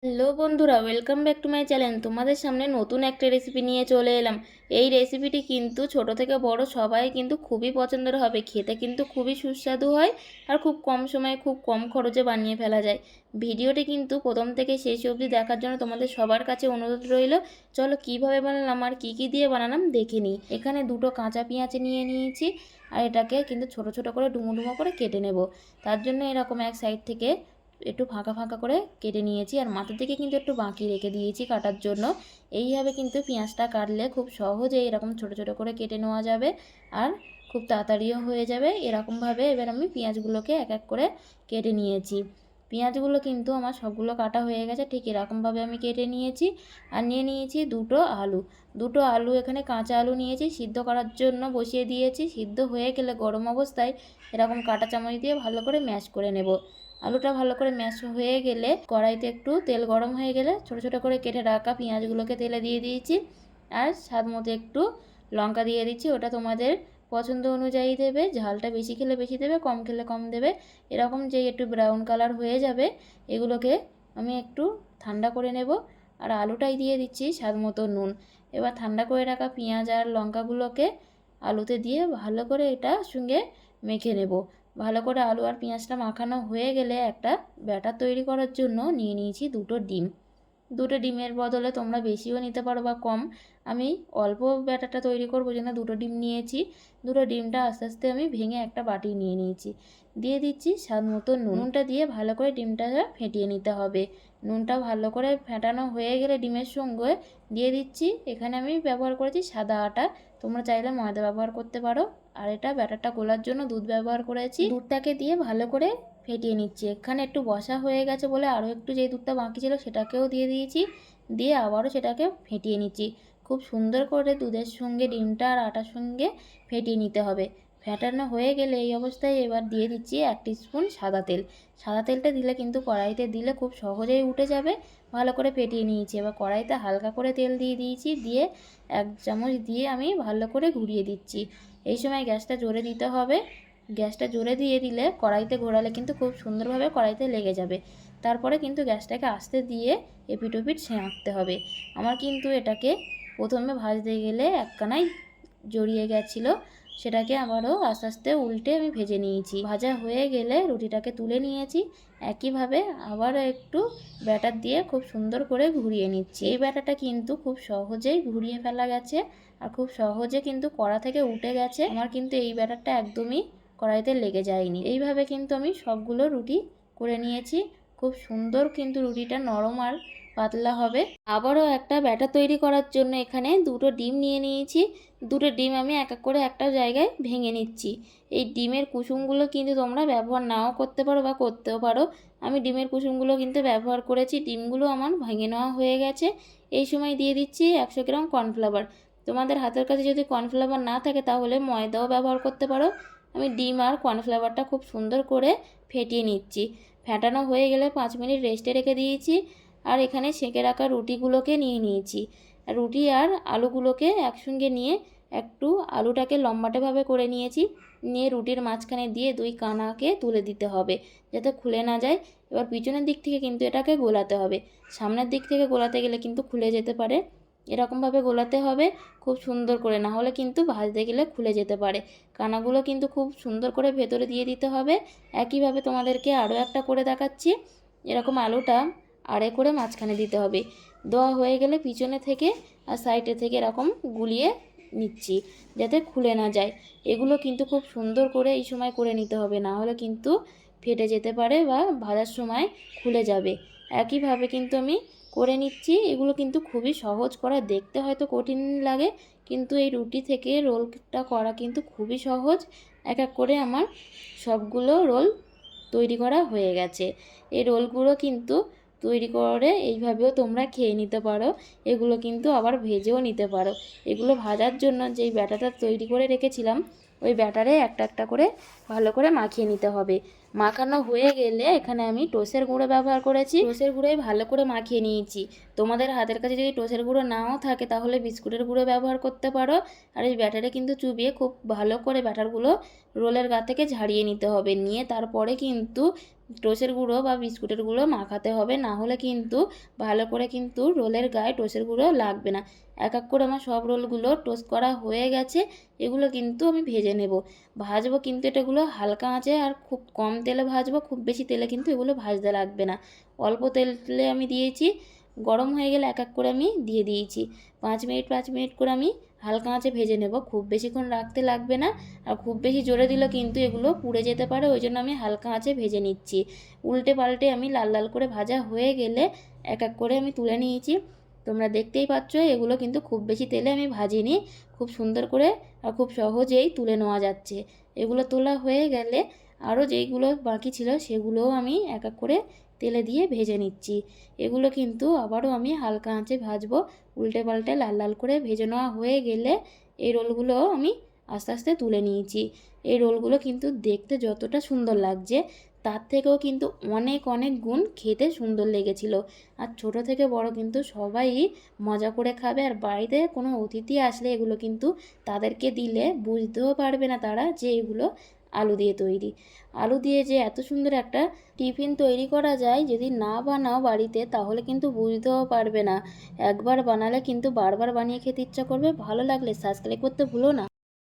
Hello বন্ধুরা, welcome back to my channel. তোমাদের সামনে নতুন একটা রেসিপি নিয়ে চলে এলাম। এই রেসিপিটি কিন্তু ছোট থেকে বড় সবাই কিন্তু খুবই পছন্দের হবে। খেতে কিন্তু খুবই সুস্বাদু হয় আর খুব কম সময়ে খুব কম খরচে বানিয়ে ফেলা যায়। ভিডিওটি কিন্তু প্রথম থেকে শেষ অবধি দেখার জন্য তোমাদের সবার কাছে অনুরোধ রইল। চলো কিভাবে বানালাম আর কি কি দিয়ে বানালাম দেখে নিই। এখানে দুটো কাঁচা পেঁয়াজ নিয়ে নিয়েছি আর এটাকে কিন্তু ছোট ছোট করে ডুমো ডুমো করে কেটে নেব। তার জন্য এরকম এক সাইড থেকে একটু ফাঁকা ফাঁকা করে কেটে নিয়েছি আর মাথার দিকে কিন্তু একটু বাঁকিয়ে রেখে দিয়েছি কাটার জন্য। এইভাবে কিন্তু পেঁয়াজটা কাটলে খুব সহজে এরকম ছোট ছোট করে কেটে নেওয়া যাবে আর খুব তাড়াতাড়িও হয়ে যাবে। এরকমভাবে এবার আমি পেঁয়াজগুলোকে এক এক করে কেটে নিয়েছি। পেঁয়াজগুলো কিন্তু আমার সবগুলো কাটা হয়ে গেছে, ঠিক এরকমভাবে আমি কেটে নিয়েছি। আর নিয়ে নিয়েছি দুটো আলু এখানে কাঁচা আলু নিয়েছি, সিদ্ধ করার জন্য বসিয়ে দিয়েছি। সিদ্ধ হয়ে গেলে গরম অবস্থায় এরকম কাঁটা চামচ দিয়ে ভালো করে ম্যাশ করে নেব। আলুটা ভালো করে ম্যাশ হয়ে গেলে কড়াইতে একটু তেল গরম হয়ে গেলে ছোট ছোট করে কেটে রাখা পেঁয়াজগুলোকে তেলে দিয়ে দিয়েছি। আর স্বাদ মতো একটু লঙ্কা দিয়ে দিচ্ছি, ওটা তোমাদের পছন্দ অনুযায়ী দেবে। ঝালটা বেশি খেলে বেশি দেবে, কম খেলে কম দেবে। এরকম যে একটু ব্রাউন কালার হয়ে যাবে এগুলোকে আমি একটু ঠান্ডা করে নেব। আর আলুটাই দিয়ে দিচ্ছি স্বাদ মতো নুন। এবার ঠান্ডা করে রাখা পেঁয়াজ আর লঙ্কাগুলোকে আলুতে দিয়ে ভালো করে এটা সঙ্গে মেখে নেব। ভালো করে আলু আর পেঁয়াজটা মাখানো হয়ে গেলে একটা ব্যাটার তৈরি করার জন্য নিয়ে নিয়েছি দুটো ডিমের বদলে তোমরা বেশিও নিতে পারো বা কম। আমি অল্প ব্যাটারটা তৈরি করবো জন্য দুটো ডিম নিয়েছি। দুটো ডিমটা আস্তে আস্তে আমি ভেঙে একটা বাটি নিয়ে নিয়েছি। দিয়ে দিচ্ছি স্বাদ মতো নুনটা দিয়ে ভালো করে ডিমটা ফেটিয়ে নিতে হবে। নুনটা ভালো করে ফেটানো হয়ে গেলে ডিমের সঙ্গে দিয়ে দিচ্ছি, এখানে আমি ব্যবহার করেছি সাদা আটা, তোমরা চাইলে ময়দা ব্যবহার করতে পারো। আর এটা ব্যাটারটা গোলার জন্য দুধ ব্যবহার করেছি। দুধটাকে দিয়ে ভালো করে ফেটিয়ে নিচ্ছি। এখানে একটু বসা হয়ে গেছে বলে আরও একটু যেই দুধটা বাকি ছিল সেটাকেও দিয়ে দিয়েছি, দিয়ে আবারও সেটাকে ফেটিয়ে নিচ্ছি। খুব সুন্দর করে দুধের সঙ্গে ডিমটা আর আটার সঙ্গে ফেটিয়ে নিতে হবে। ফেটানো হয়ে গেলে এই অবস্থায় এবার দিয়ে দিচ্ছি 1 টিস্পুন সাদা তেল। সাদা তেলটা দিলে কিন্তু কড়াইতে দিলে খুব সহজেই উঠে যাবে। ভালো করে ফেটিয়ে নিয়েছি। এবার কড়াইতে হালকা করে তেল দিয়ে দিয়েছি, দিয়ে 1 চামচ দিয়ে আমি ভালো করে ঘুরিয়ে দিচ্ছি। এই সময় গ্যাসটা জোরে দিতে হবে। গ্যাসটা জোরে দিয়ে দিলে কড়াইতে ঘোরালে কিন্তু খুব সুন্দরভাবে কড়াইতে লেগে যাবে। তারপরে কিন্তু গ্যাসটাকে আস্তে দিয়ে এপিট ওপিট সেঁকতে হবে। আমার কিন্তু এটাকে প্রথমে ভাজতে গেলে একখানায় জড়িয়ে গেছিলো, সেটাকে আবারও আস্তে আস্তে উল্টে আমি ভেজে নিয়েছি। ভাজা হয়ে গেলে রুটিটাকে তুলে নিয়েছি। একইভাবে আবারও একটু ব্যাটার দিয়ে খুব সুন্দর করে ঘুরিয়ে নিচ্ছি। এই ব্যাটারটা কিন্তু খুব সহজেই ঘুরিয়ে ফেলা গেছে আর খুব সহজে কিন্তু কড়া থেকে উঠে গেছে। আমার কিন্তু এই ব্যাটারটা একদমই কড়াইতে লেগে যায়নি। এইভাবে কিন্তু আমি সবগুলো রুটি করে নিয়েছি। খুব সুন্দর কিন্তু রুটিটা নরম আর পাতলা হবে। আবারও একটা ব্যাটার তৈরি করার জন্য এখানে দুটো ডিম নিয়ে নিয়েছি। দুটো ডিম আমি এক এক করে একটা জায়গায় ভেঙে নিচ্ছি। এই ডিমের কুসুমগুলো কিন্তু তোমরা ব্যবহার নাও করতে পারো বা করতেও পারো। আমি ডিমের কুসুমগুলো কিন্তু ব্যবহার করেছি। ডিমগুলো আমার ভেঙে নেওয়া হয়ে গেছে। এই সময় দিয়ে দিচ্ছি 100 গ্রাম কর্নফ্লাওয়ার। তোমাদের হাতের কাছে যদি কর্নফ্লাওয়ার না থাকে তাহলে ময়দাও ব্যবহার করতে পারো। আমি ডিম আর কর্নফ্লাওয়ারটা খুব সুন্দর করে ফেটিয়ে নিচ্ছি। ফেটানো হয়ে গেলে 5 মিনিট রেস্টে রেখে দিয়েছি। আর এখানে সেঁকে রাখা রুটিগুলোকে নিয়ে নিয়েছি। রুটি আর আলুগুলোকে একসঙ্গে নিয়ে একটু আলুটাকে লম্বাটেভাবে করে নিয়েছি। নিয়ে রুটির মাঝখানে দিয়ে 2 কানাকে তুলে দিতে হবে যাতে খুলে না যায়। এবার পিছনের দিক থেকে কিন্তু এটাকে গোলাতে হবে। সামনের দিক থেকে গোলাতে গেলে কিন্তু খুলে যেতে পারে। এরকমভাবে গোলাতে হবে খুব সুন্দর করে, না হলে কিন্তু ভাজতে গেলে খুলে যেতে পারে। কানাগুলো কিন্তু খুব সুন্দর করে ভেতরে দিয়ে দিতে হবে। একইভাবে তোমাদেরকে আরও একটা করে দেখাচ্ছি। এরকম আলুটা আড়ে করে মাঝখানে দিতে হবে। দেওয়া হয়ে গেলে পিছনে থেকে আর সাইডে থেকে এরকম গুলিয়ে নিচ্ছি যাতে খুলে না যায়। এগুলো কিন্তু খুব সুন্দর করে এই সময় করে নিতে হবে, না হলে কিন্তু ফেটে যেতে পারে বা ভাজার সময় খুলে যাবে। একইভাবে কিন্তু আমি করে নিচ্ছি। এগুলো কিন্তু খুবই সহজ করা, দেখতে হয়তো কঠিন লাগে কিন্তু এই রুটি থেকে রোলটা করা কিন্তু খুবই সহজ। এক এক করে আমার সবগুলো রোল তৈরি করা হয়ে গেছে। এই রোলগুলো কিন্তু তৈরি করে এইভাবেও তোমরা খেয়ে নিতে পারো। এগুলো কিন্তু আবার ভেজেও নিতে পারো। এগুলো ভাজার জন্য যেই ব্যাটারটা তৈরি করে রেখেছিলাম ওই ব্যাটারে একটা একটা করে ভালো করে মাখিয়ে নিতে হবে। মাখানো হয়ে গেলে এখানে আমি টোস্টের গুঁড়ো ব্যবহার করেছি। টোস্টের গুঁড়োই ভালো করে মাখিয়ে নিয়েছি। তোমাদের হাতের কাছে যদি টোস্টের গুঁড়ো নাও থাকে তাহলে বিস্কুটের গুঁড়ো ব্যবহার করতে পারো। আর এই ব্যাটারে কিন্তু চুবিয়ে খুব ভালো করে ব্যাটারগুলো রোলের গা থেকে ঝাড়িয়ে নিতে হবে। নিয়ে তারপরে কিন্তু টোস্টের গুঁড়ো বা বিস্কুটের গুঁড়ো মাখাতে হবে, না হলে কিন্তু ভালো করে কিন্তু রোলের গায়ে টোস্টের গুঁড়ো লাগবে না। এক এক করে আমার সব রোলগুলো টোস্ট করা হয়ে গেছে। এগুলো কিন্তু আমি ভেজে নেব। ভাজবো কিন্তু এটাগুলো হালকা আঁচে আর খুব কম তেলে ভাজবো, খুব বেশি তেলে কিন্তু এগুলো ভাজতে লাগবে না। অল্প তেলে আমি দিয়েছি, গরম হয়ে গেলে এক এক করে আমি দিয়ে দিয়েছি। 5 মিনিট করে আমি হালকা আঁচে ভেজে নেব, খুব বেশিক্ষণ রাখতে লাগবে না। আর খুব বেশি জোরে দিলে কিন্তু এগুলো পুড়ে যেতে পারে, ওই জন্য আমি হালকা আঁচে ভেজে নিচ্ছি। উল্টে পাল্টে আমি লাল লাল করে ভাজা হয়ে গেলে এক এক করে আমি তুলে নিয়েছি। তোমরা দেখতেই পাচ্ছ এগুলো কিন্তু খুব বেশি তেলে আমি ভাজিনি, খুব সুন্দর করে আর খুব সহজেই তুলে নেওয়া যাচ্ছে। এগুলো তোলা হয়ে গেলে আরও যেইগুলো বাকি ছিল সেগুলোও আমি এক এক করে তেলে দিয়ে ভেজে নিচ্ছি। এগুলো কিন্তু আবারও আমি হালকা আঁচে ভাজবো। উল্টে পাল্টে লাল লাল করে ভেজে নেওয়া হয়ে গেলে এই রোলগুলো আমি আস্তে আস্তে তুলে নিয়েছি। এই রোলগুলো কিন্তু দেখতে যতটা সুন্দর লাগছে তার থেকেও কিন্তু অনেক অনেক গুণ খেতে সুন্দর লেগেছিল। আর ছোট থেকে বড় কিন্তু সবাই মজা করে খাবে। আর বাড়িতে কোনো অতিথি আসলে এগুলো কিন্তু তাদেরকে দিলে বুঝতেও পারবে না তারা যে এগুলো আলু দিয়ে তৈরি। আলু দিয়ে যে এত সুন্দর একটা টিফিন তৈরি করা যায়, যদি না বানাও বাড়িতে তাহলে কিন্তু বুঝতেও পারবে না। একবার বানালে কিন্তু বারবার বানিয়ে খেতে ইচ্ছা করবে। ভালো লাগলে সাবস্ক্রাইব করতে ভুলো না।